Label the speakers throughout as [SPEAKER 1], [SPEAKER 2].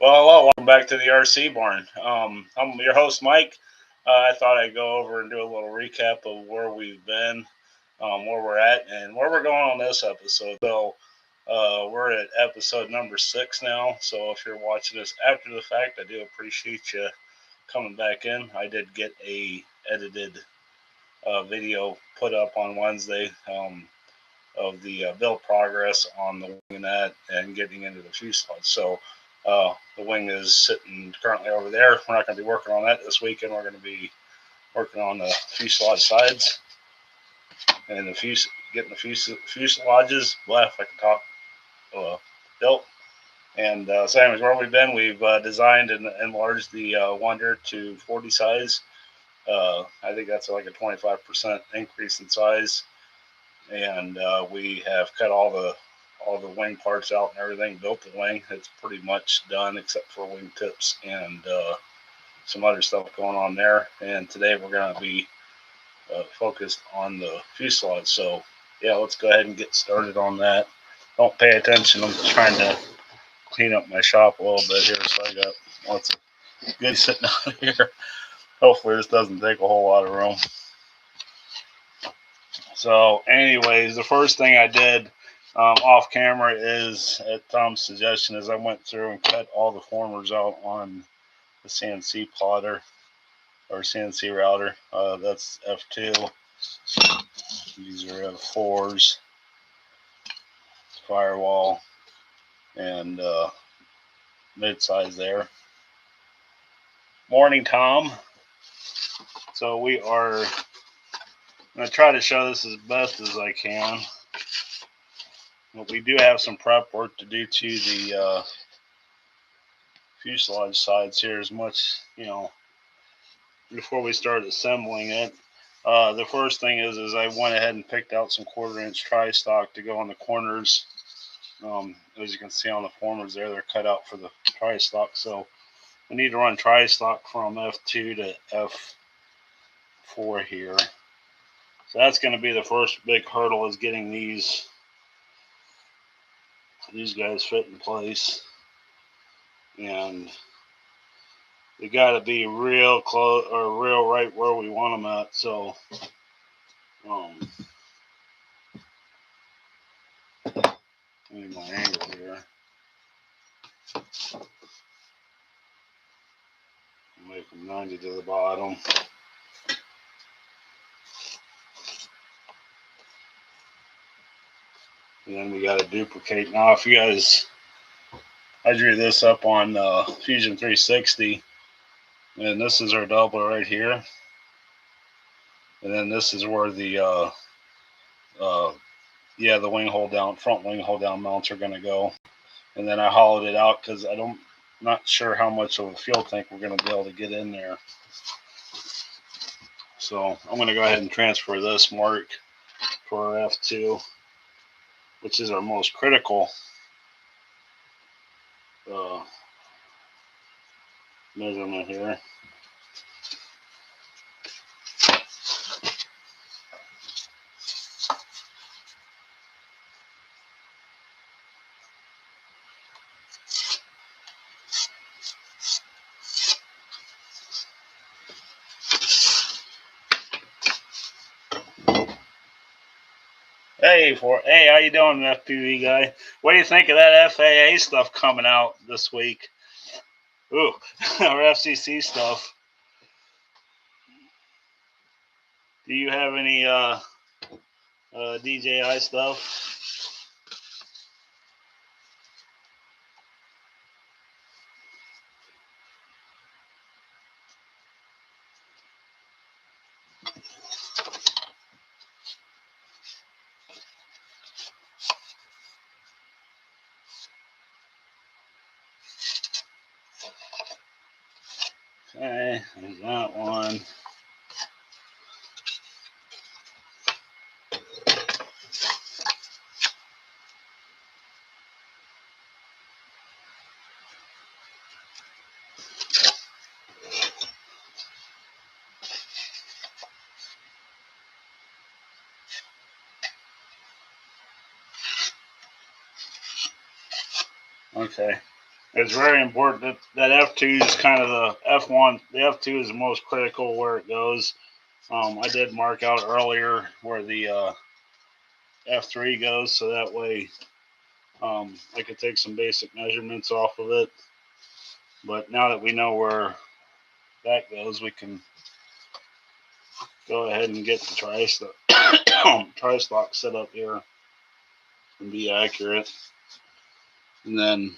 [SPEAKER 1] Well, hello, welcome back to the RC barn. I'm your host, Mike. I thought I'd go over and do a little recap of where we've been, where we're at, and where we're going on this episode. We're at episode number 6 now. So, if you're watching this after the fact, I do appreciate you coming back in. I did get a edited video put up on Wednesday of the build progress on the wingette and getting into the fuselage. So the wing is sitting currently over there. We're not going to be working on that this weekend. We're going to be working on the fuselage sides and getting the fuselages left. I can talk built. And so, anyways, where we've been, we've designed and enlarged the Wonder to 40 size. I think that's like a 25% increase in size. And we have cut all the wing parts out and everything. Built the wing. It's pretty much done except for wing tips and some other stuff going on there. And today we're going to be focused on the fuselage. So yeah, let's go ahead and get started on that. Don't pay attention. I'm trying to clean up my shop a little bit here, so I got lots of goodies sitting out here. Hopefully this doesn't take a whole lot of room. So anyways, the first thing I did off camera is, at Tom's suggestion, is I went through and cut all the formers out on the CNC plotter or CNC router. That's F2. These are F4s, firewall, and mid-size there. Morning, Tom. So we are going to try to show this as best as I can. But we do have some prep work to do to the fuselage sides here, as much, before we start assembling it. The first thing is I went ahead and picked out some 1/4-inch tri-stock to go on the corners. As you can see on the formers there, they're cut out for the tri-stock. So we need to run tri-stock from F2 to F4 here. So that's going to be the first big hurdle, is getting these guys fit in place. And we got to be real close, or real right where we want them at. So need my angle here. Make them 90 to the bottom. And then we got to duplicate. Now, if you guys, I drew this up on Fusion 360, and this is our doubler right here. And then this is where the the wing hold down, front wing hold down mounts are going to go. And then I hollowed it out because not sure how much of a fuel tank we're going to be able to get in there. So I'm going to go ahead and transfer this mark for our F2, which is our most critical measurement here. Hey, how you doing, FPV guy? What do you think of that FAA stuff coming out this week? Ooh, our FCC stuff. Do you have any DJI stuff? Okay, there's that one. Okay. It's very important that F2 is kind of the F1. The F2 is the most critical where it goes. I did mark out earlier where the F3 goes, so that way I could take some basic measurements off of it. But now that we know where that goes, we can go ahead and get the tri-stock set up here and be accurate. And then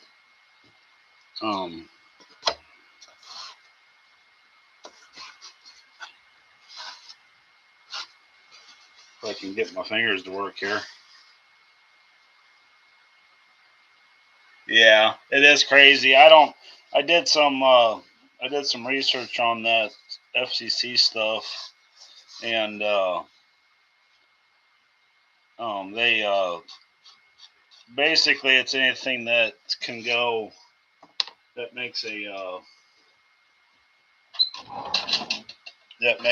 [SPEAKER 1] if I can get my fingers to work here. Yeah, it is crazy. I did some research on that FCC stuff, and they basically it's anything that can go that makes a that the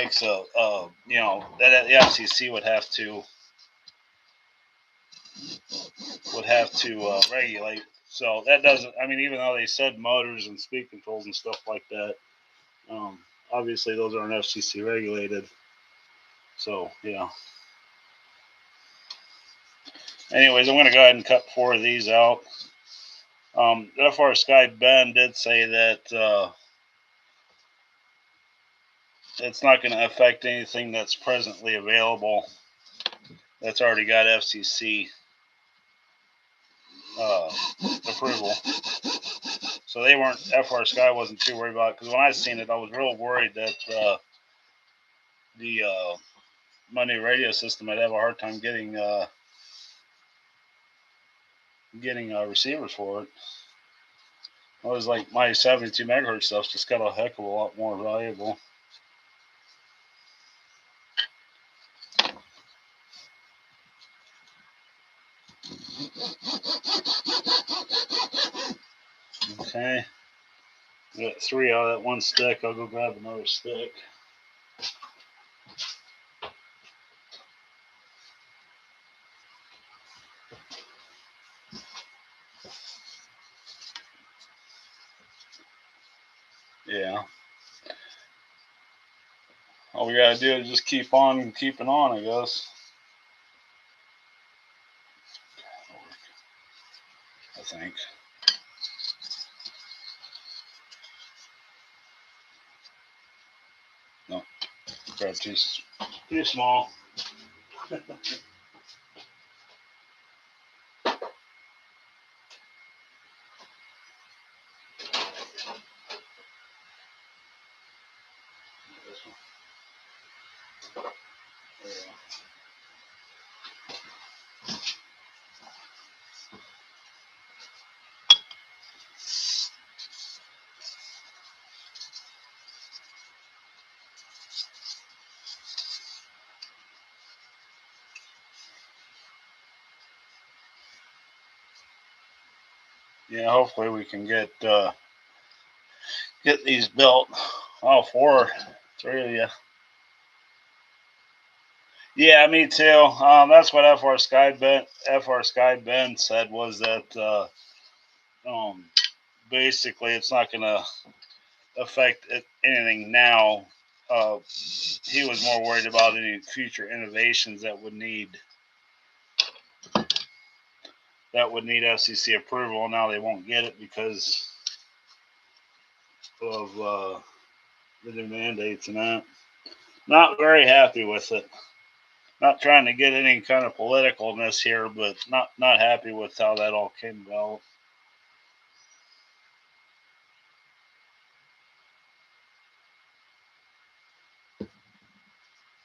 [SPEAKER 1] FCC would have to regulate. So that doesn't. I mean, even though they said motors and speed controls and stuff like that, obviously those aren't FCC regulated. So yeah. Anyways, I'm going to go ahead and cut 4 of these out. FR Sky Ben did say that it's not going to affect anything that's presently available that's already got FCC approval. So they weren't, FR Sky wasn't too worried about it, because when I seen it, I was real worried that the Monday radio system would have a hard time getting receivers for it. I was like, my 72 megahertz stuff's just got a heck of a lot more valuable. Okay. I got 3 out of that one stick. I'll go grab another stick. Yeah. All we gotta do is just keep on keeping on, I guess. I think. No, grab too small. Yeah, hopefully we can get these built. Oh, 3 of you. Yeah, me too. That's what FR Sky Ben said, was that basically it's not going to affect anything now. He was more worried about any future innovations that would need FCC approval. Now they won't get it because of the new mandates and that. Not very happy with it. Not trying to get any kind of politicalness here, but not happy with how that all came about.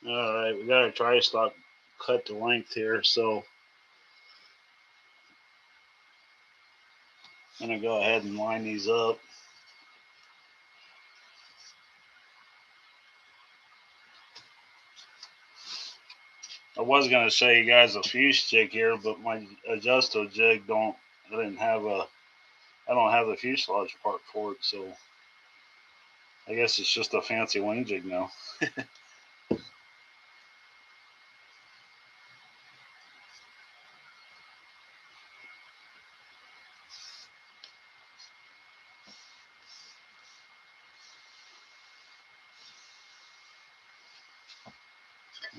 [SPEAKER 1] All right, we got our tri-stock cut to length here, so I'm going to go ahead and line these up. I was going to show you guys a fuse jig here, but my adjusto jig I don't have the fuselage part for it, so I guess it's just a fancy wing jig now.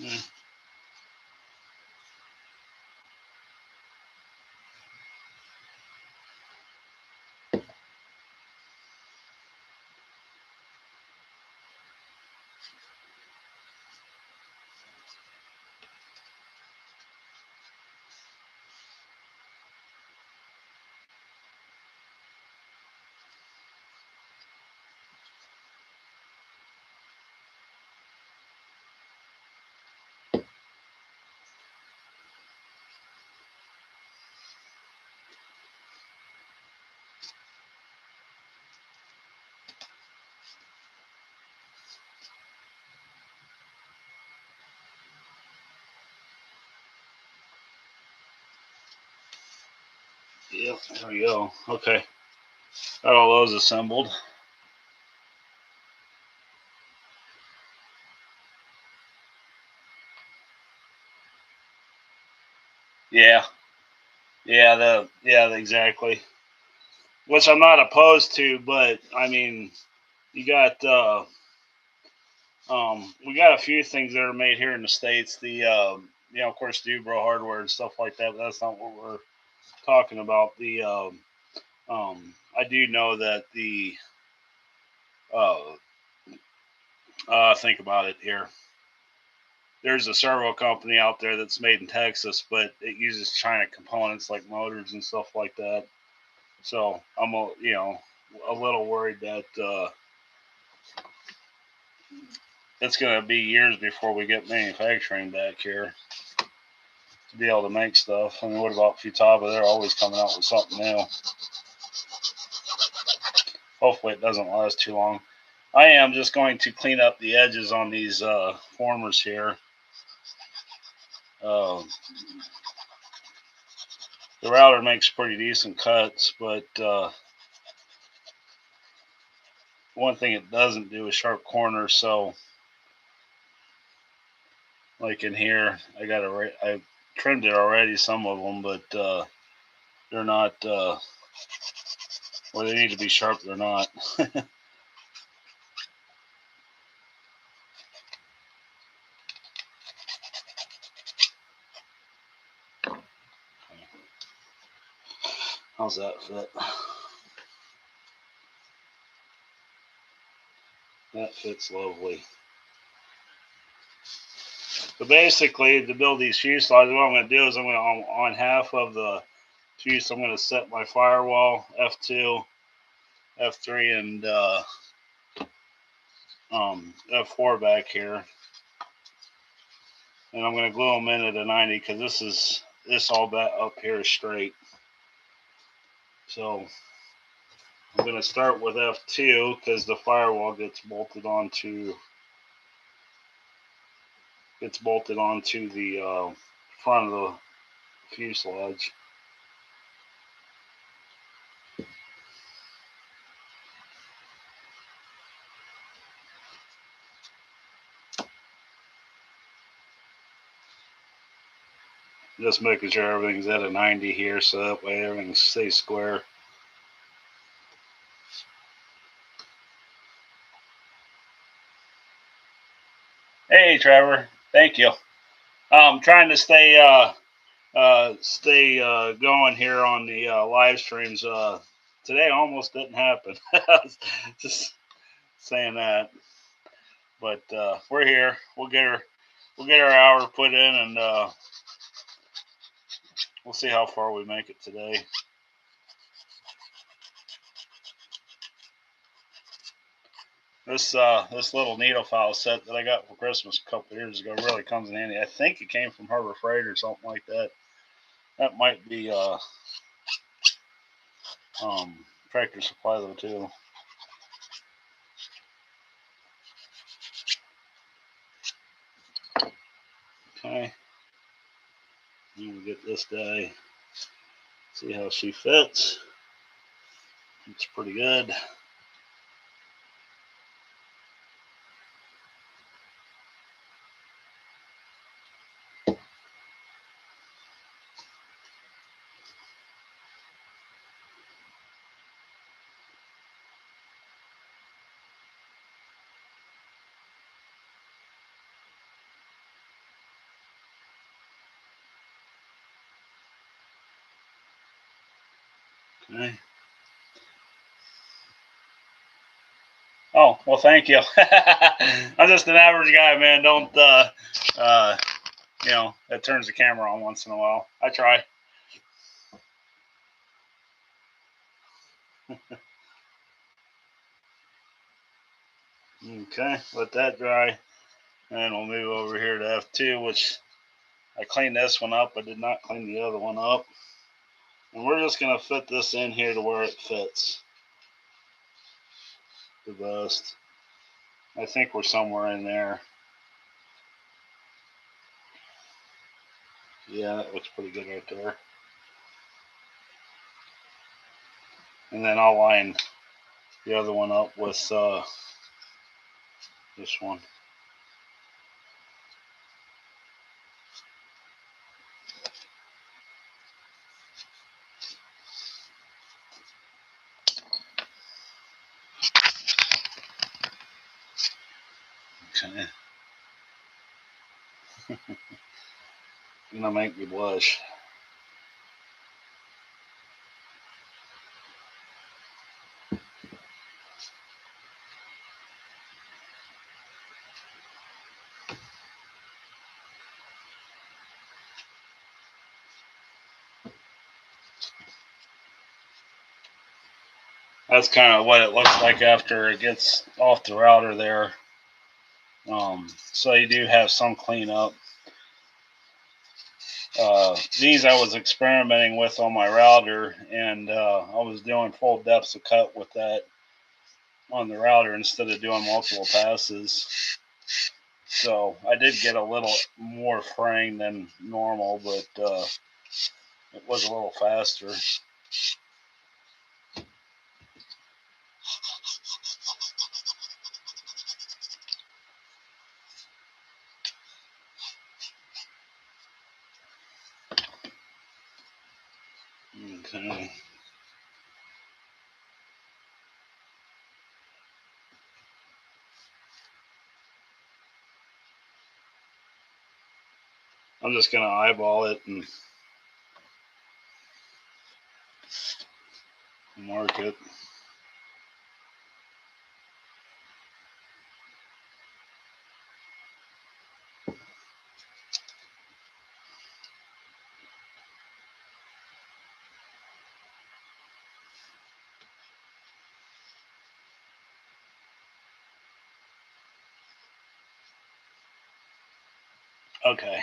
[SPEAKER 1] Mm. Yep, there we go. Okay, got all those assembled. Yeah, exactly. Which I'm not opposed to, but I mean, you got we got a few things that are made here in the states. The of course, Dubro hardware and stuff like that. But that's not what we're talking about. The I do know that the uh, think about it here. There's a servo company out there that's made in Texas, but it uses China components like motors and stuff like that. So I'm a little worried that it's going to be years before we get manufacturing back here to be able to make stuff. I mean, what about Futaba? They're always coming out with something new. Hopefully it doesn't last too long. I am just going to clean up the edges on these formers here. The router makes pretty decent cuts, but one thing it doesn't do is sharp corners. So, like in here, I trimmed it already, some of them, but they're not where they need to be sharp. They're not. How's that fit? That fits lovely. So basically, to build these fuselages, what I'm going to do is I'm going to on half of the fuse, I'm going to set my firewall F2, F3, and F4 back here, and I'm going to glue them in at a 90 because this all back up here is straight. So I'm going to start with F2 because the firewall gets bolted onto the front of the fuselage. Just making sure everything's at a 90 here so that way everything stays square. Hey, Trevor. Thank you. I'm trying to stay going here on the live streams. Today almost didn't happen. Just saying that, but we're here. We'll get our hour put in, and we'll see how far we make it today. This little needle file set that I got for Christmas a couple of years ago really comes in handy. I think it came from Harbor Freight or something like that. That might be Tractor Supply though too. Okay, we'll get this guy. See how she fits. It's pretty good. Okay. Oh, well, thank you. I'm just an average guy, man. Don't, it turns the camera on once in a while. I try. Okay, let that dry. And we'll move over here to F2, which I cleaned this one up. I did not clean the other one up. And we're just going to fit this in here to where it fits the best. I think we're somewhere in there. Yeah, that looks pretty good right there. And then I'll line the other one up with this one. Okay. Gonna make me blush. That's kind of what it looks like after it gets off the router there. So you do have some cleanup. These I was experimenting with on my router, and I was doing full depths of cut with that on the router instead of doing multiple passes. So I did get a little more fraying than normal, but it was a little faster. Okay. I'm just going to eyeball it and mark it. Okay.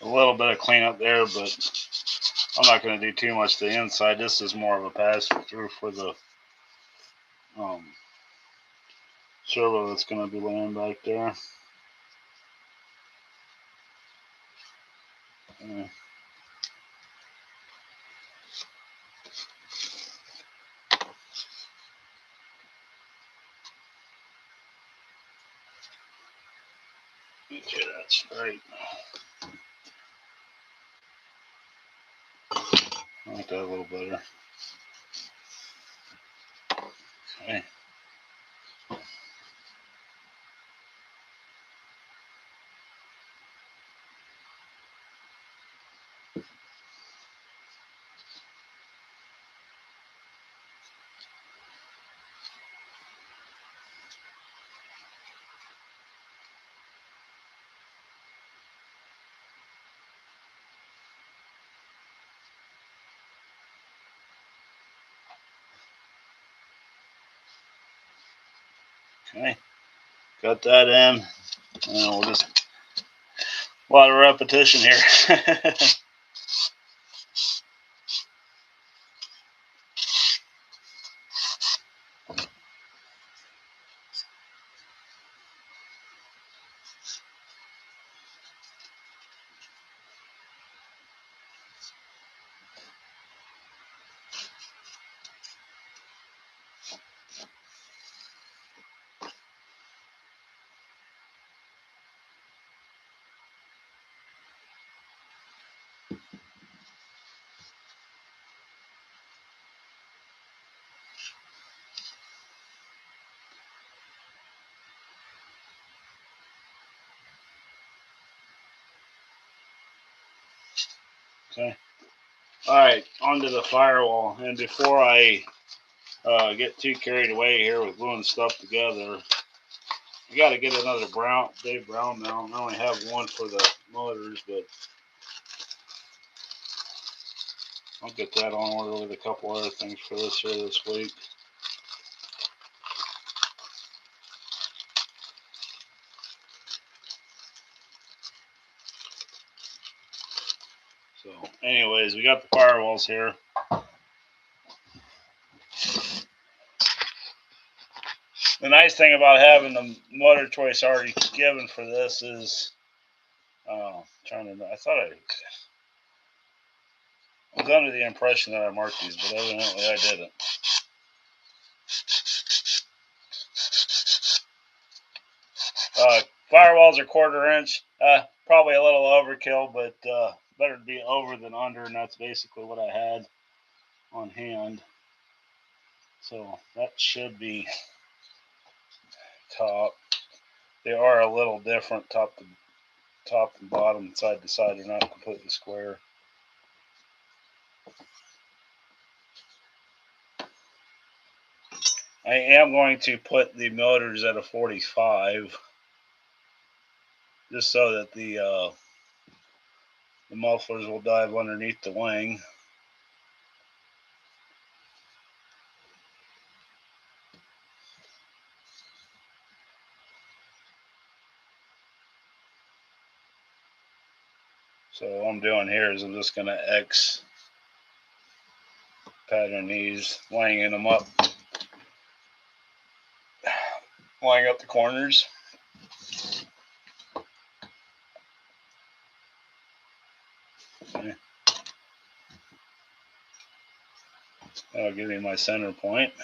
[SPEAKER 1] A little bit of cleanup there, but I'm not going to do too much to the inside. This is more of a pass through for the servo that's going to be laying back there. Okay, that's right. I like that a little better. Okay. Okay. Got that in. And we'll just a lot of repetition here. Okay. All right, onto the firewall. And before I get too carried away here with gluing stuff together, I got to get another Dave Brown mount. I only have one for the motors, but I'll get that on order with a couple other things for this here this week. So, anyways, we got the firewalls here. The nice thing about having the motor choice already given for this is, I was under the impression that I marked these, but evidently I didn't. Firewalls are 1/4 inch. Probably a little overkill, but better to be over than under, and that's basically what I had on hand. So that should be top. They are a little different top and bottom, side to side. They're not completely square. I am going to put the motors at a 45, just so that the mufflers will dive underneath the wing. So what I'm doing here is I'm just going to X pattern these, lining them up, lining up the corners. Okay. That'll give me my center point.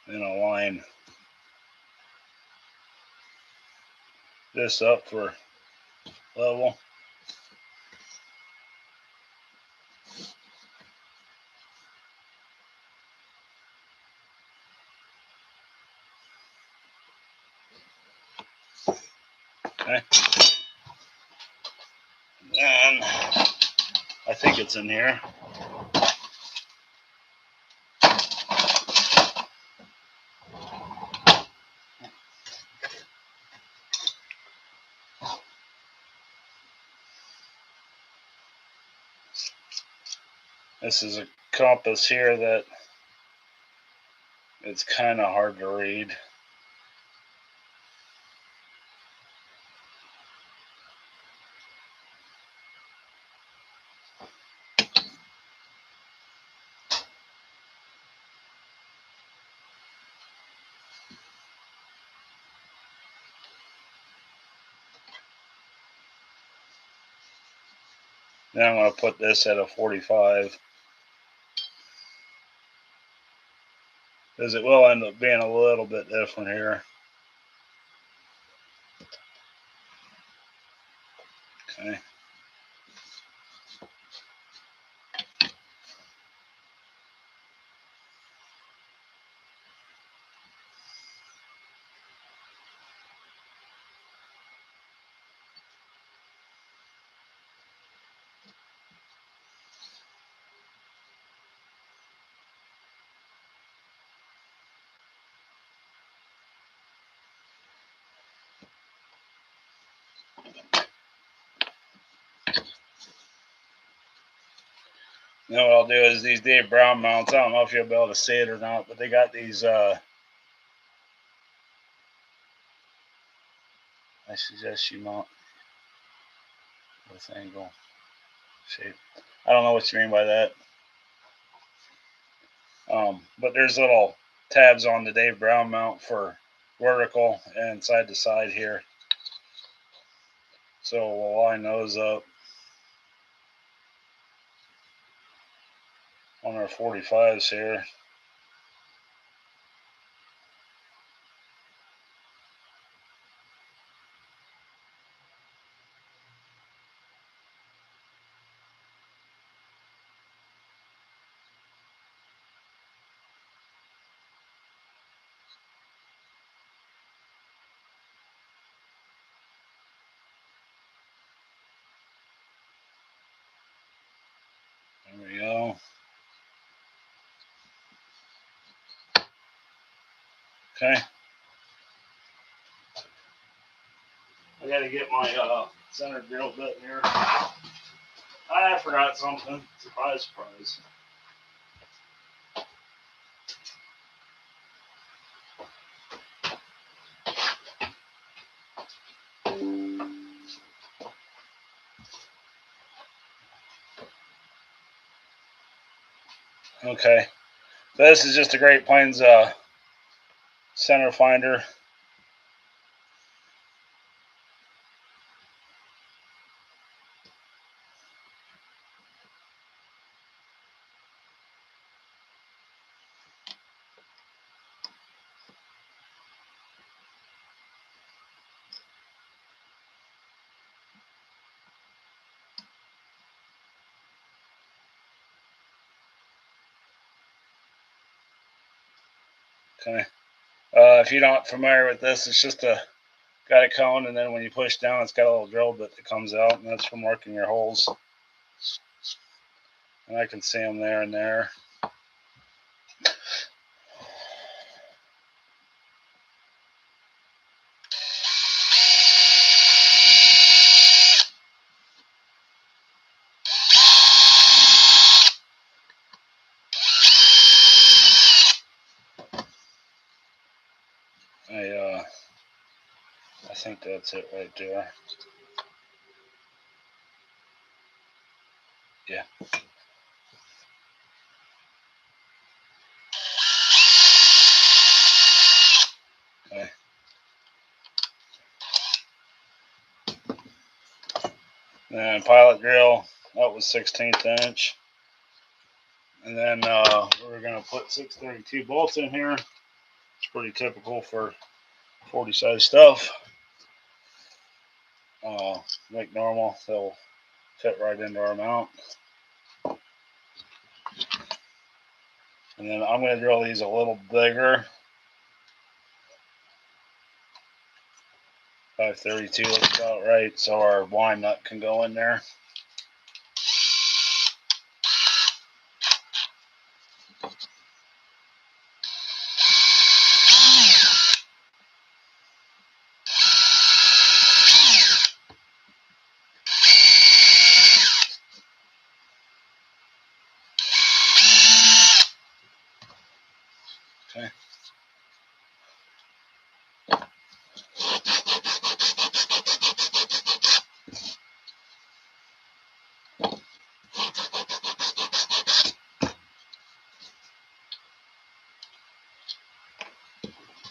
[SPEAKER 1] Then I'll line this up for level. Okay. And I think it's in here. This is a compass here that it's kind of hard to read. Now I'm going to put this at a 45, because it will end up being a little bit different here. Okay. Now what I'll do is these Dave Brown mounts, I don't know if you'll be able to see it or not, but they got these, I suggest you mount this angle shape. I don't know what you mean by that. But there's little tabs on the Dave Brown mount for vertical and side to side here. So we'll line those up on our 45s here. Okay. I got to get my center drill bit here. I forgot something. Surprise, surprise. Okay. So this is just a Great Plains center finder. Okay. If you're not familiar with this, it's just got a cone, and then when you push down, it's got a little drill bit that comes out, and that's from working your holes. And I can see them there and there. I think that's it right there. Yeah. Okay. And pilot drill, that was 16th inch. And then we're going to put 632 bolts in here. It's pretty typical for 40 size stuff. Like normal, they'll fit right into our mount. And then I'm going to drill these a little bigger. 532 looks about right, so our wine nut can go in there. Okay.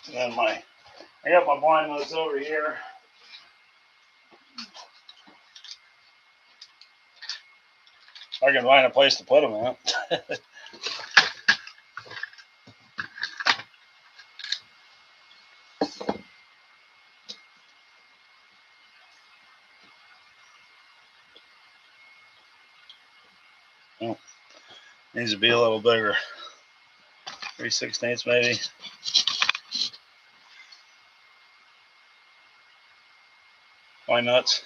[SPEAKER 1] And then I got my blind nuts over here. I can find a place to put them at. Oh, needs to be a little bigger. 3/16 maybe. Wine nuts.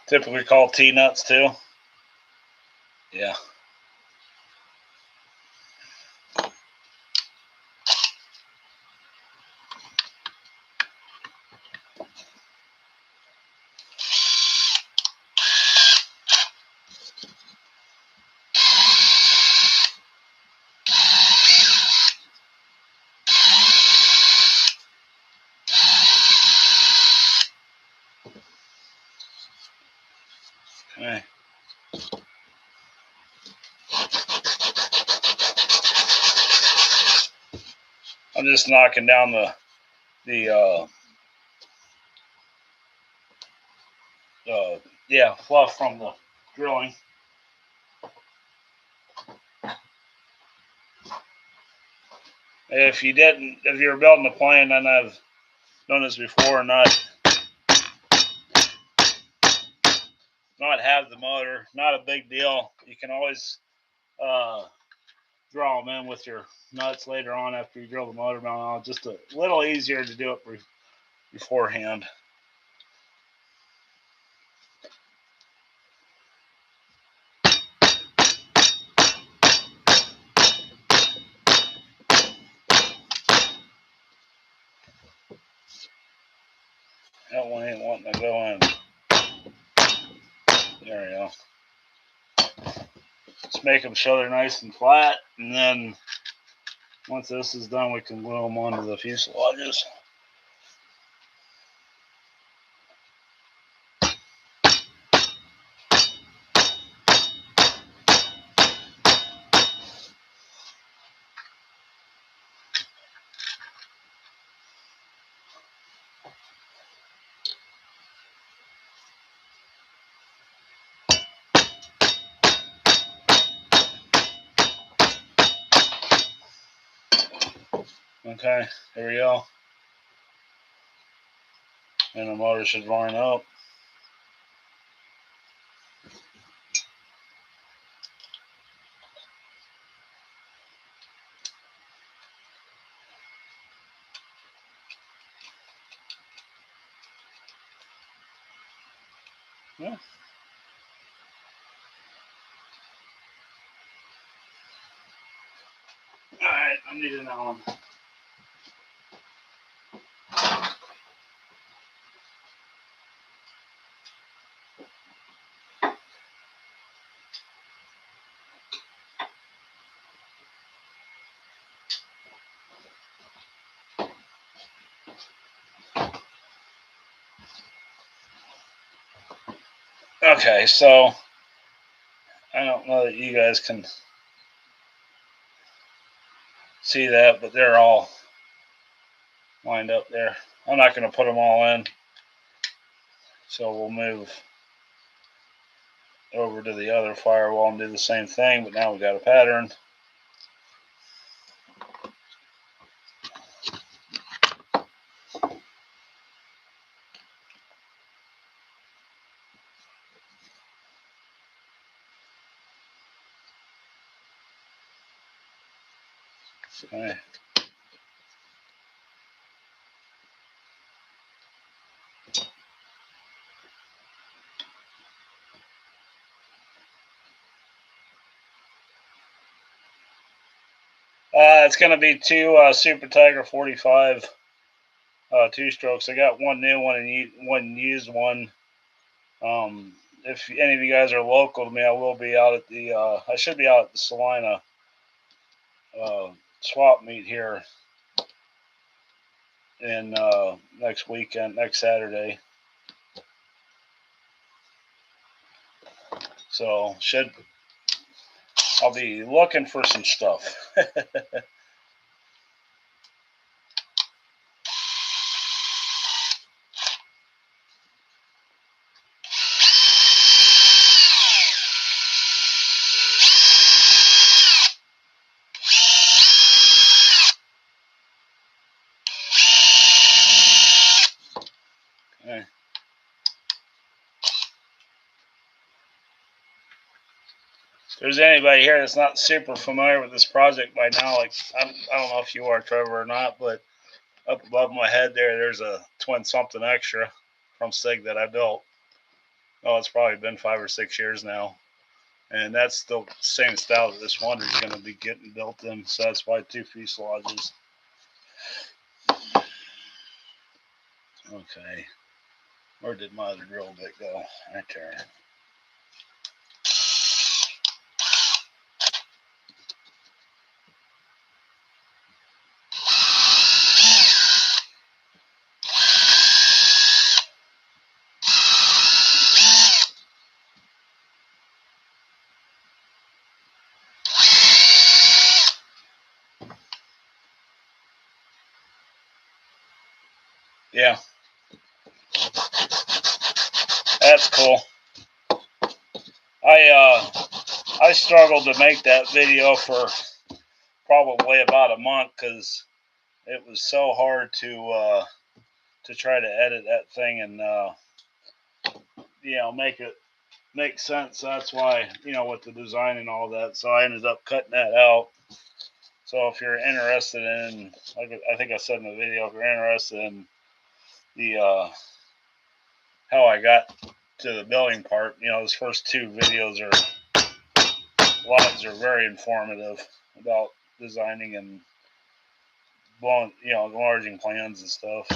[SPEAKER 1] Typically called T-nuts too. Yeah. Okay. I'm just knocking down the fluff from the drilling. If you're building a plane, and I've done this before, not have the motor, not a big deal. You can always draw them in with your nuts later on after you drill the motor mount out. Just a little easier to do it beforehand. That one ain't wanting to go in. There we go. Just make them so they're nice and flat, and then once this is done, we can glue them onto the fuselages. Okay, here we go. And the motor should line up. Yeah. Alright, I need an Allen. Okay, so I don't know that you guys can see that, but they're all lined up there. I'm not going to put them all in, so we'll move over to the other firewall and do the same thing, but now we got a pattern. Okay. It's going to be two Super Tiger 45 two-strokes. I got one new one and one used one. If any of you guys are local to me, I will be out at the, I should be out at the Salina swap meet here in next weekend, next Saturday. So I'll be looking for some stuff. Okay. If there's anybody here that's not super familiar with this project by now, like I don't know if you are, Trevor, or not, but up above my head there's a twin something extra from SIG that I built. Oh, it's probably been 5 or 6 years now. And that's the same style that this Wonder is going to be getting built in. So that's why 2 fuselages. Okay. Where did my other drill bit go? Right there. Yeah. That's cool. I struggled to make that video for probably about a month because it was so hard to try to edit that thing and make sense. That's why, with the design and all that. So I ended up cutting that out. So if you're interested in, like I think I said in the video, if you're interested in the how I got to the building part, those first 2 videos are very informative about designing and blowing, enlarging plans and stuff.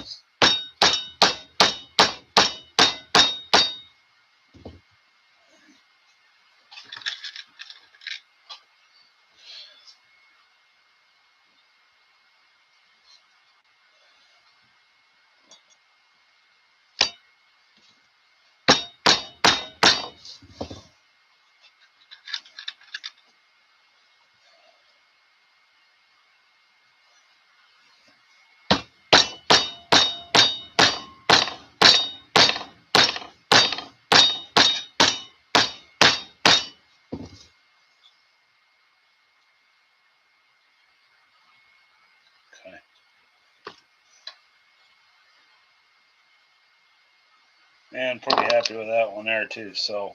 [SPEAKER 1] And pretty happy with that one there too. So,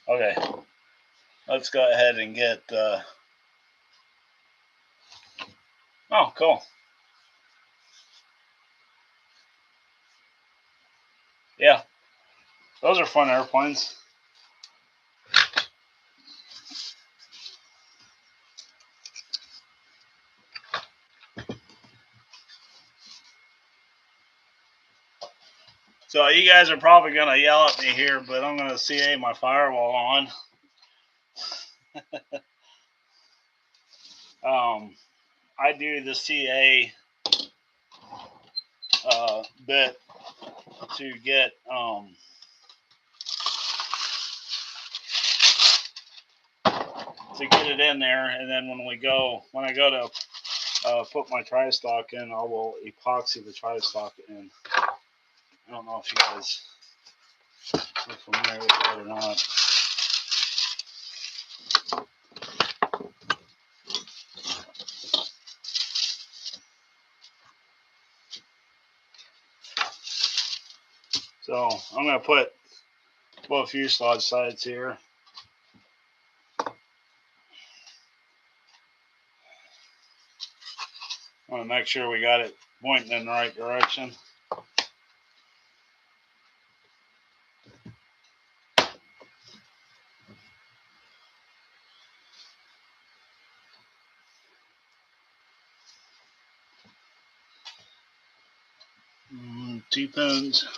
[SPEAKER 1] okay, let's go ahead and get. Oh, cool. Yeah, those are fun airplanes. So you guys are probably going to yell at me here, but I'm going to CA my firewall on. I do the CA bit to get it in there, and then when I go to put my tri-stock in, I will epoxy the tri-stock in. I don't know if you guys are familiar with that or not. So I'm going to put both fuselage sides here. I want to make sure we got it pointing in the right direction. T-pins.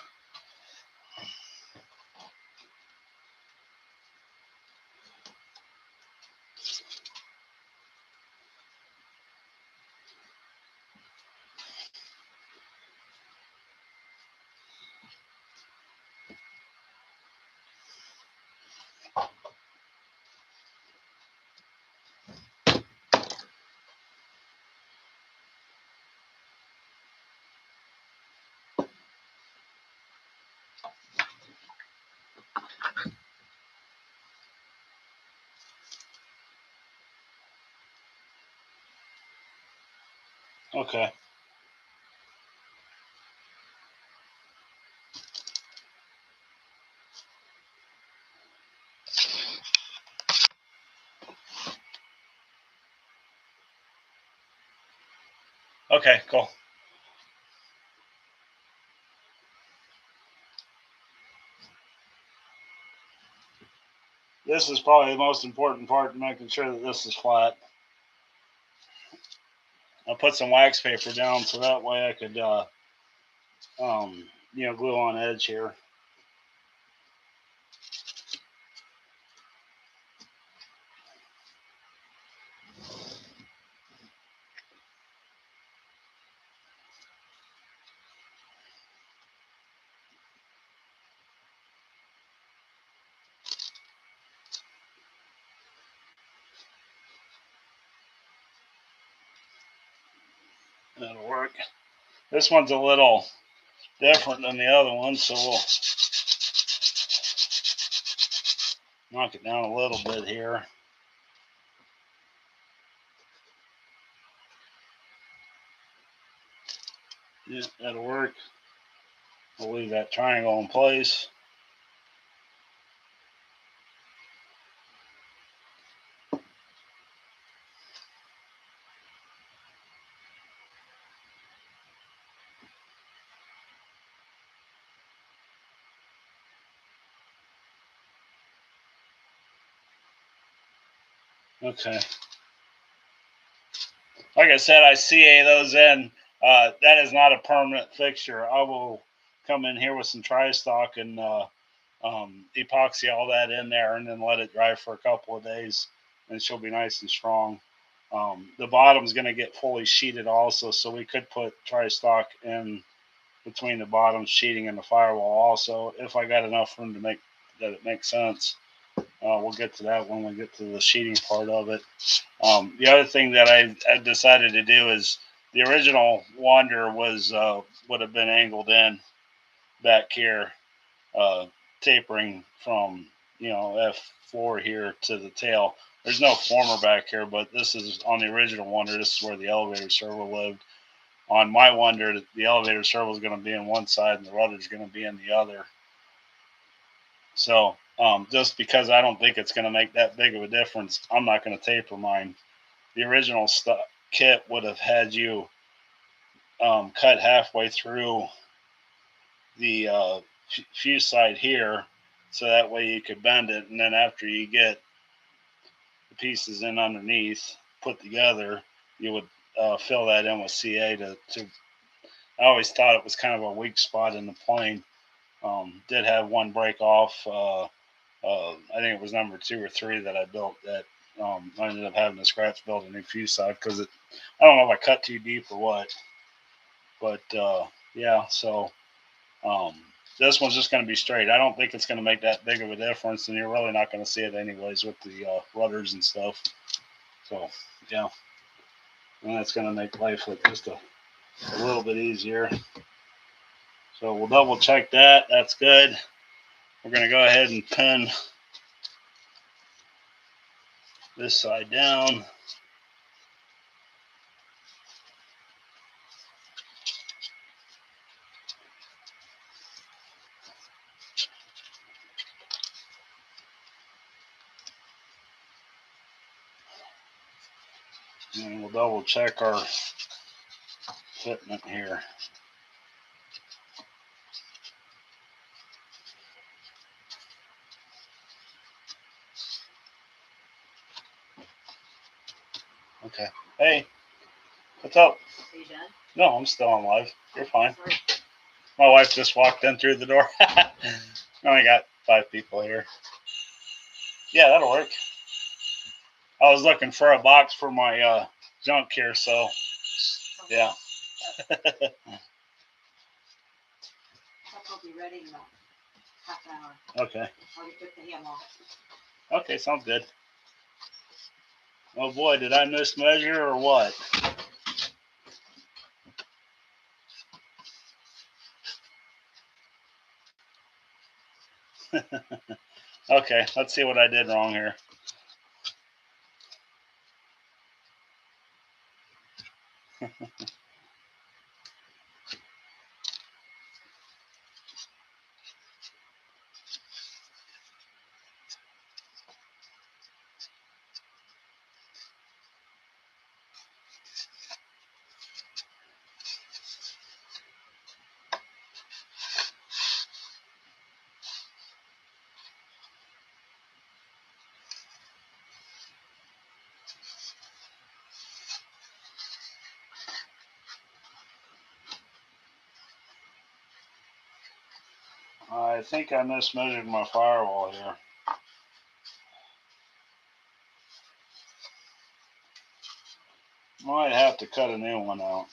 [SPEAKER 1] Okay. Okay, cool. This is probably the most important part, making sure that this is flat. I'll put some wax paper down so that way I could, glue on edge here. That'll work. This one's a little different than the other one, so we'll knock it down a little bit here. Yeah, that'll work. We'll leave that triangle in place. Okay. Like I said, I CA those in. That is not a permanent fixture. I will come in here with some tri-stock and epoxy all that in there and then let it dry for a couple of days, and she'll be nice and strong. The bottom's going to get fully sheeted also, so we could put tri-stock in between the bottom sheeting and the firewall also, if I got enough room to make that it makes sense. We'll get to that when we get to the sheeting part of it. The other thing that I decided to do is the original Wanderer would have been angled in back here, tapering from F4 here to the tail. There's no former back here, but this is on the original Wanderer. This is where the elevator servo lived. On my Wanderer, the elevator servo is going to be in one side and the rudder is going to be in the other. So just because I don't think it's going to make that big of a difference, I'm not going to taper mine. The original kit would have had you cut halfway through the fuse side here, so that way you could bend it, and then after you get the pieces in underneath put together, you would fill that in with CA to I always thought it was kind of a weak spot in the plane. Did have one break off. I think it was number 2 or 3 that I built that I ended up having to scratch build a new fuse side because I don't know if I cut too deep or what. But yeah, so this one's just going to be straight. I don't think it's going to make that big of a difference, and you're really not going to see it anyways with the rudders and stuff. So yeah, and that's going to make life look just a little bit easier. So we'll double check that. That's good. We're going to go ahead and pin this side down. And we'll double check our fitment here. Okay. Hey, what's up?
[SPEAKER 2] Are you done?
[SPEAKER 1] No, I'm still on live. You're fine. Sorry. My wife just walked in through the door. I only got 5 people here. Yeah, that'll work. I was looking for a box for my junk here, so yeah.
[SPEAKER 2] I'll be ready in about half an hour.
[SPEAKER 1] Okay.
[SPEAKER 2] I'll get the ham off.
[SPEAKER 1] Okay, sounds good. Oh boy, did I mismeasure or what? Okay, let's see what I did wrong here. I think I mismeasured my firewall here. Might have to cut a new one out.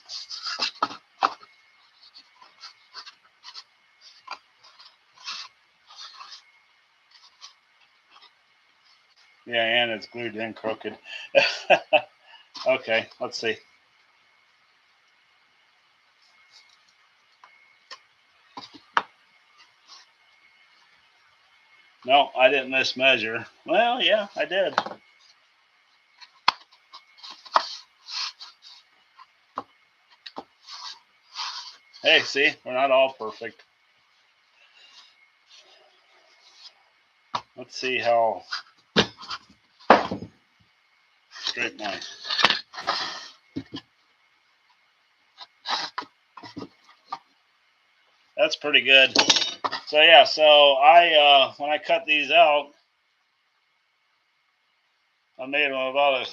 [SPEAKER 1] Yeah, and it's glued in crooked. Okay, let's see. No, I didn't mismeasure. Well, yeah, I did. Hey, see, we're not all perfect. Let's see how straight my... That's pretty good. So yeah, so I when I cut these out, I made them about a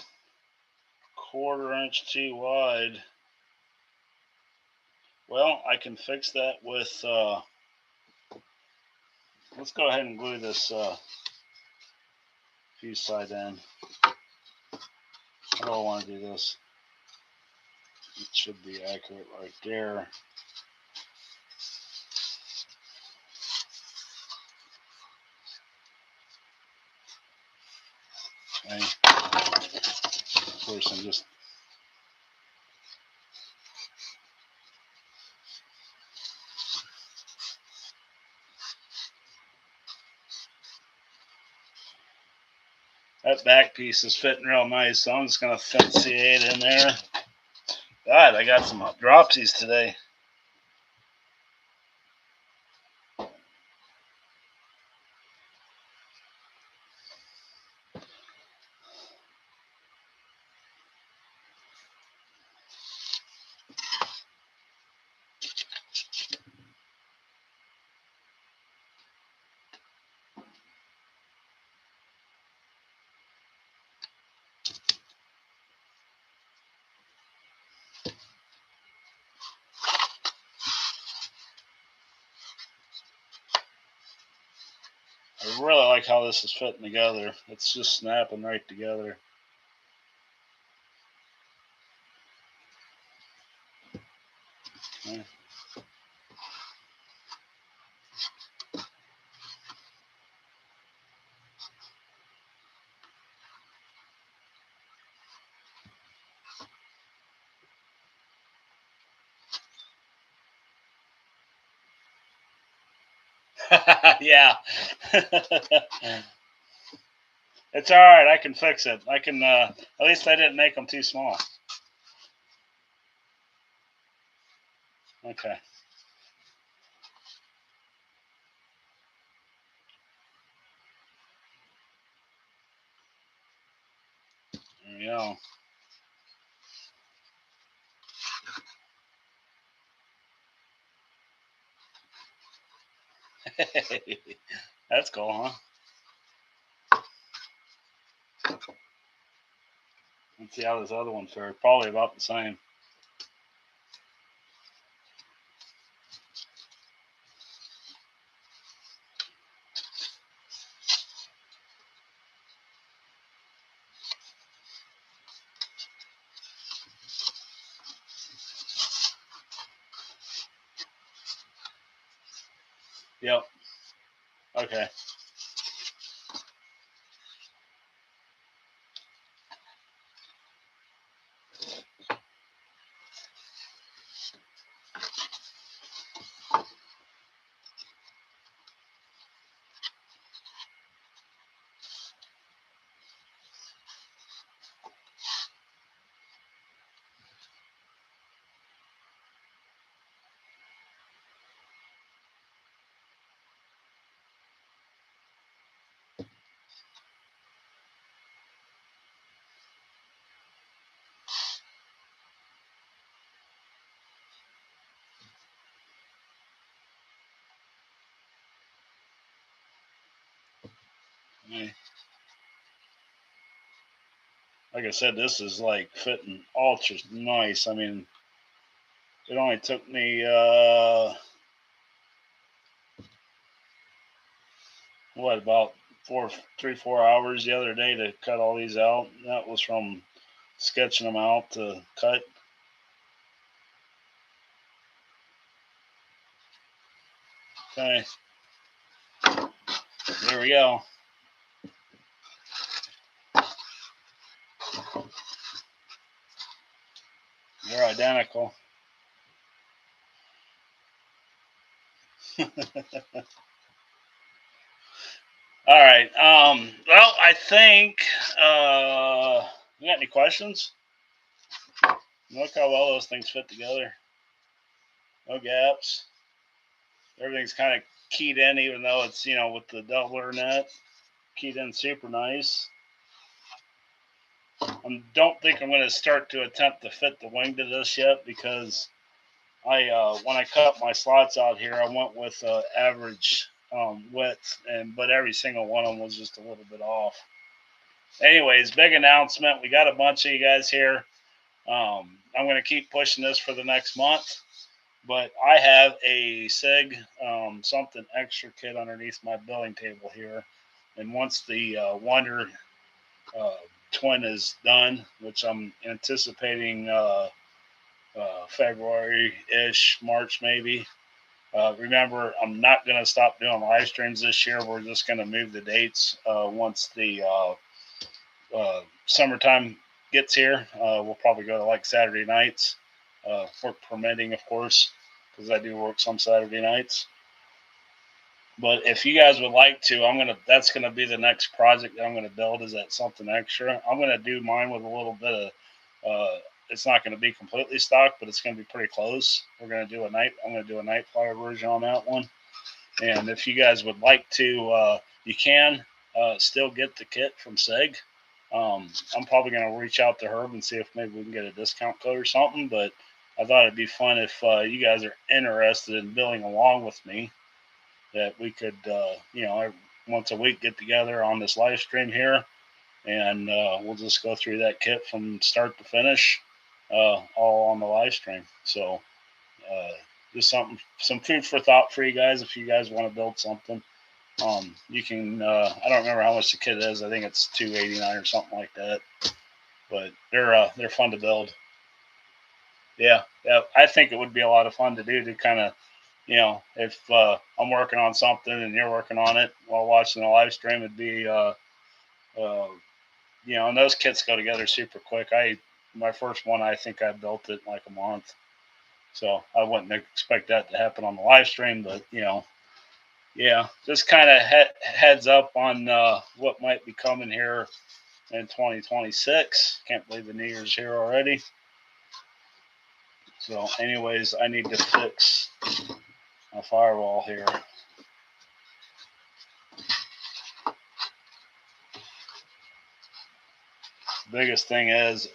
[SPEAKER 1] 1/4 inch too wide. Well, I can fix that with let's go ahead and glue this fuse side in. I don't want to do this. It should be accurate right there. Okay. Of course, I'm just that back piece is fitting real nice, so I'm just gonna fit C8 in there. God, I got some dropsies today. I really like how this is fitting together. It's just snapping right together. Yeah. It's all right. I can fix it. I can. At least I didn't make them too small. Okay. There we go. That's cool, huh? Let's see how this other one fared. Probably about the same. Yep. Okay. Like I said, this is like fitting ultra nice. I mean, it only took me what, about 4 hours the other day to cut all these out. That was from sketching them out to cut. Okay, there we go. They're identical. All right. Well, I think. You got any questions? Look how well those things fit together. No gaps. Everything's kind of keyed in, even though it's, with the doubler net keyed in super nice. I don't think I'm going to start to attempt to fit the wing to this yet, because when I cut my slots out here, I went with average width, but every single one of them was just a little bit off. Anyways, big announcement. We got a bunch of you guys here. I'm going to keep pushing this for the next month, but I have a SIG something extra kit underneath my billing table here, and once the Wonder twin is done, which I'm anticipating February-ish, March maybe. Remember, I'm not going to stop doing live streams this year. We're just going to move the dates once the summertime gets here. We'll probably go to like Saturday nights, work permitting, of course, because I do work some Saturday nights. But if you guys would like to, that's gonna be the next project that I'm gonna build, is that something extra. I'm gonna do mine with a little bit of it's not gonna be completely stock, but it's gonna be pretty close. I'm gonna do a night flyer version on that one. And if you guys would like to, you can still get the kit from SEG. I'm probably gonna reach out to Herb and see if maybe we can get a discount code or something, but I thought it'd be fun if you guys are interested in building along with me, that we could, once a week get together on this live stream here, and we'll just go through that kit from start to finish, all on the live stream. So just some food for thought for you guys if you guys want to build something. You can, I don't remember how much the kit is. I think it's $289 or something like that. But they're fun to build. Yeah, I think it would be a lot of fun to do, to kind of, if I'm working on something and you're working on it while watching the live stream, it'd be, and those kits go together super quick. My first one, I think I built it in like a month. So I wouldn't expect that to happen on the live stream, but yeah, just kind of heads up on what might be coming here in 2026. Can't believe the New Year's here already. So anyways, I need to fix my firewall here. Biggest thing is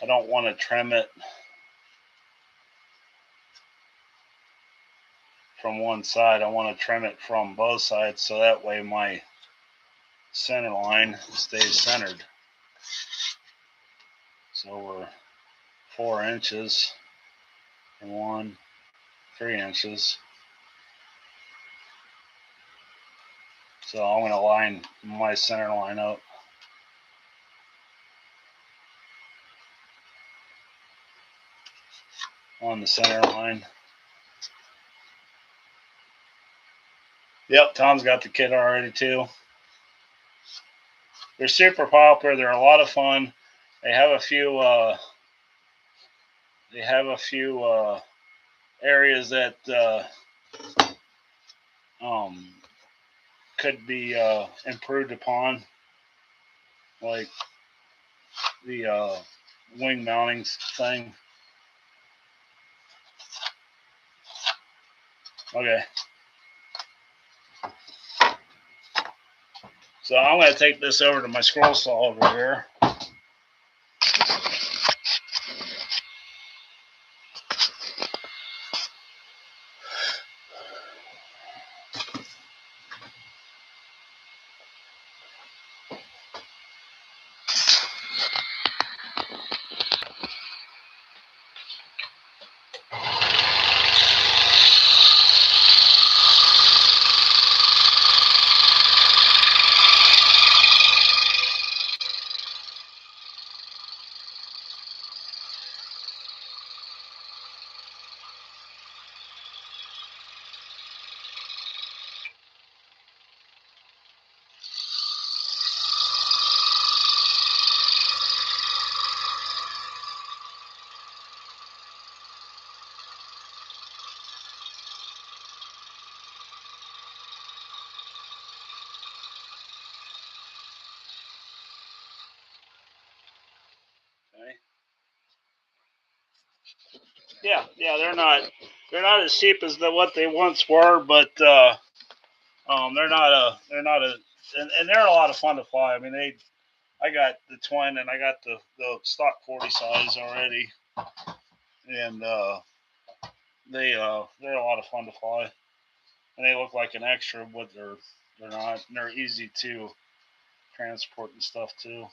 [SPEAKER 1] I don't want to trim it from one side. I want to trim it from both sides, so that way my center line stays centered. So we're 4 inches and 3 inches. So I'm going to line my center line up. On the center line. Yep, Tom's got the kit already too. They're super popular. They're a lot of fun. They have a few areas that could be improved upon, like the wing mounting thing. Okay. So I'm going to take this over to my scroll saw over here. Okay. Yeah, they're not as cheap as what they once were, but they're not and they're a lot of fun to fly. I mean, I got the twin and I got the stock 40 size already, and they're a lot of fun to fly, and they look like an extra, but they're not. And they're easy to transport and stuff too.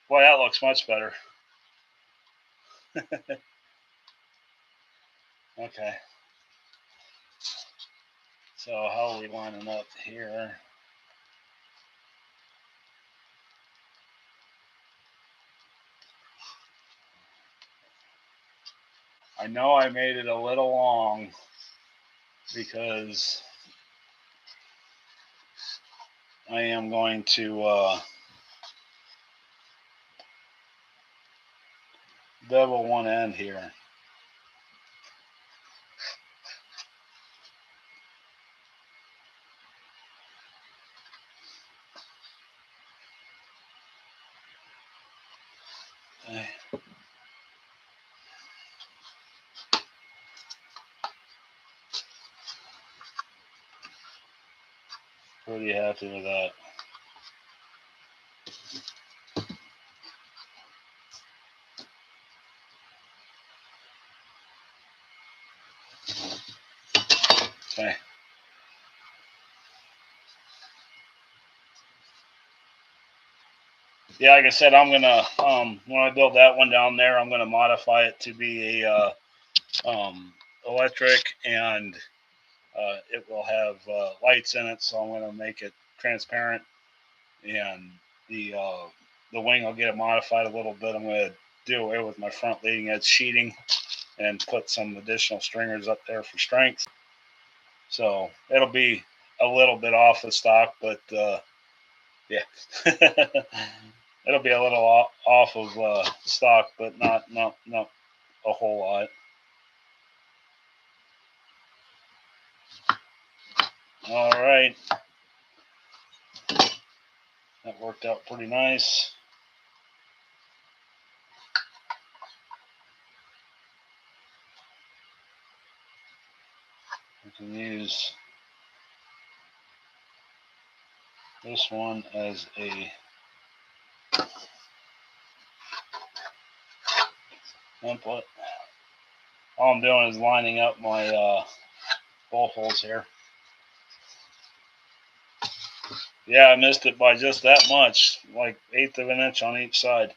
[SPEAKER 1] Boy, that looks much better. Okay. So how are we lining up here? I know I made it a little long because I am going to bevel one end here. Okay. Pretty happy with that. Okay. Yeah, like I said, I'm gonna when I build that one down there, I'm gonna modify it to be a electric, and it will have lights in it, so I'm going to make it transparent, and the wing will get it modified a little bit. I'm going to do away with my front leading edge sheeting and put some additional stringers up there for strength. So it'll be a little bit off the stock, but yeah, it'll be a little off of stock, but not a whole lot. All right, that worked out pretty nice. We can use this one as a template. All I'm doing is lining up my bolt holes here. Yeah, I missed it by just that much, like 1/8 of an inch on each side.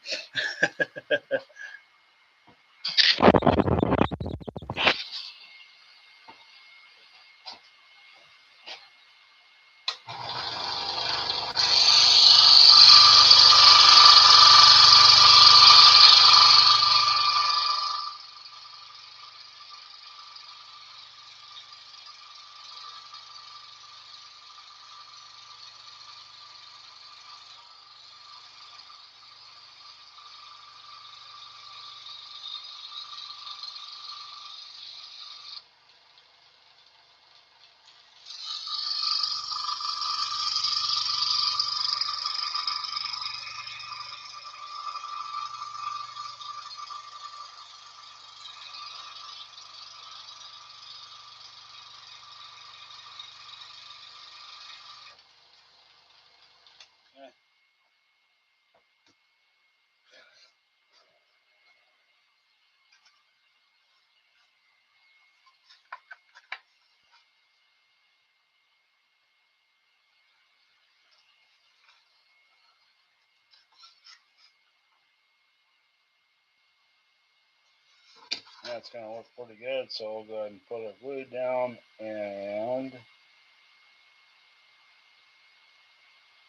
[SPEAKER 1] That's going to look pretty good, so I'll go ahead and put a glue down, and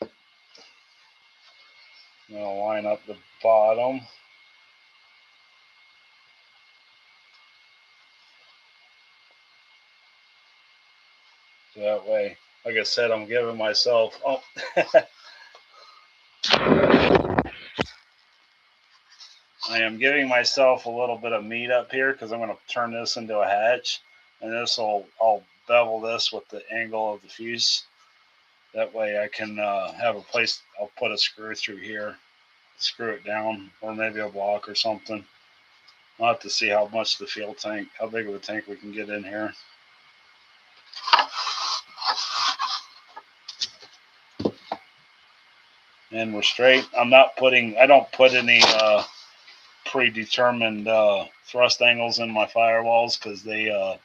[SPEAKER 1] I'm going to line up the bottom. So that way, like I said, I'm giving myself, I am giving myself a little bit of meat up here because I'm going to turn this into a hatch, and I'll bevel this with the angle of the fuse. That way I can have a place, I'll put a screw through here, screw it down, or maybe a block or something. I'll have to see how much the fuel tank, how big of a tank we can get in here. And we're straight. I don't put any predetermined thrust angles in my firewalls because they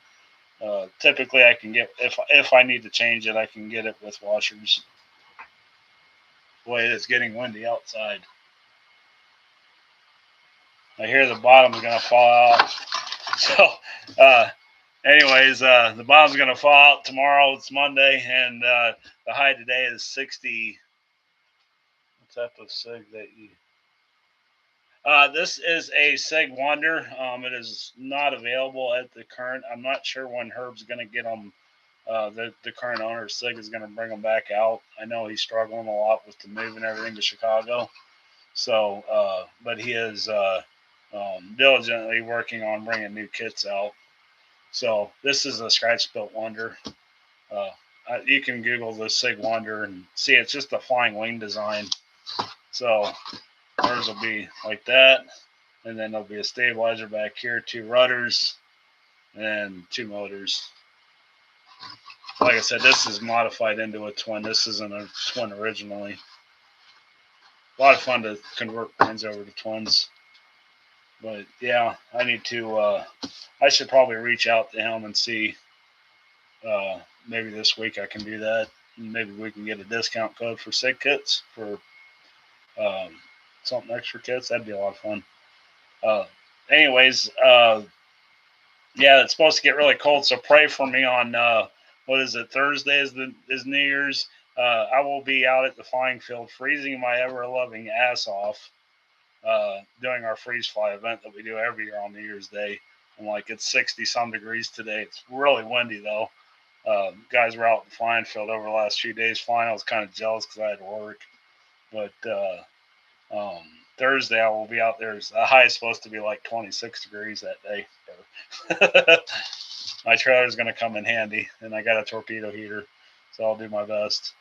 [SPEAKER 1] typically I can get, if I need to change it, I can get it with washers. Boy, it is getting windy outside. I hear the bottom's gonna fall out. So anyways, the bottom's gonna fall out tomorrow. It's Monday, and the high today is 60. What type of SIG that you? This is a SIG Wonder. It is not available at the current. I'm not sure when Herb's going to get them. The current owner of SIG is going to bring them back out. I know he's struggling a lot with the move and everything to Chicago. So, but he is diligently working on bringing new kits out. So this is a scratch-built Wonder. You can Google the SIG Wonder and see it's just a flying wing design. So ours will be like that, and then there'll be a stabilizer back here, 2 rudders, and 2 motors. Like I said, this is modified into a twin. This isn't a twin originally. A lot of fun to convert planes over to twins. But yeah, I need to, I should probably reach out to him and see, maybe this week I can do that. Maybe we can get a discount code for SIG kits for something extra kits. That'd be a lot of fun. Anyways, yeah, it's supposed to get really cold, so pray for me on what is it? Thursday is New Year's. I will be out at the flying field, freezing my ever-loving ass off, doing our freeze fly event that we do every year on New Year's Day. And like it's 60 some degrees today. It's really windy though. Guys were out in the flying field over the last few days flying. I was kind of jealous because I had to work, but um, Thursday I will be out there. The high is supposed to be like 26 degrees that day. My trailer is going to come in handy, and I got a torpedo heater, so I'll do my best.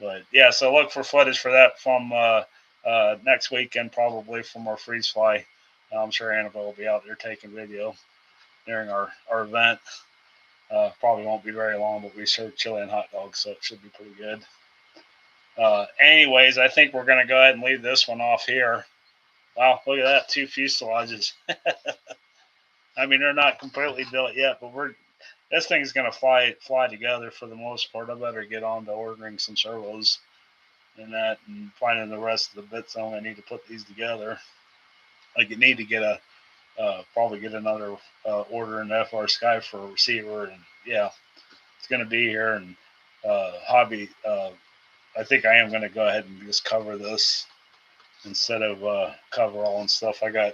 [SPEAKER 1] But yeah, so look for footage for that from next weekend, probably from our freeze fly. I'm sure Annabelle will be out there taking video during our event. Probably won't be very long, but we serve chili and hot dogs, so it should be pretty good. Anyways, I think we're going to go ahead and leave this one off here. Wow, look at that, 2 fuselages. I mean, they're not completely built yet, but this thing's going to fly together for the most part. I better get on to ordering some servos and that and finding the rest of the bits I'm going to need to put these together. Like, you need to get probably get another order in FR Sky for a receiver, and yeah, it's going to be here. And hobby, I think I am going to go ahead and just cover this instead of cover all and stuff. I got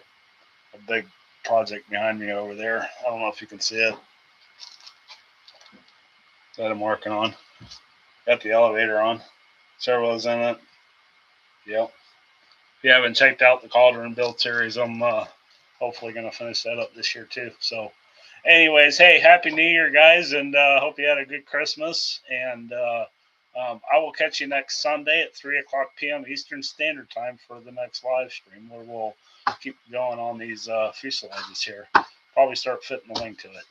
[SPEAKER 1] a big project behind me over there. I don't know if you can see it that I'm working on. Got the elevator on, servos in it. Yep. If you haven't checked out the Cauldron build series, I'm hopefully going to finish that up this year too. So anyways, hey, Happy New Year, guys, and hope you had a good Christmas. And I will catch you next Sunday at 3 o'clock p.m. Eastern Standard Time for the next live stream, where we'll keep going on these fuselages here. Probably start fitting the link to it.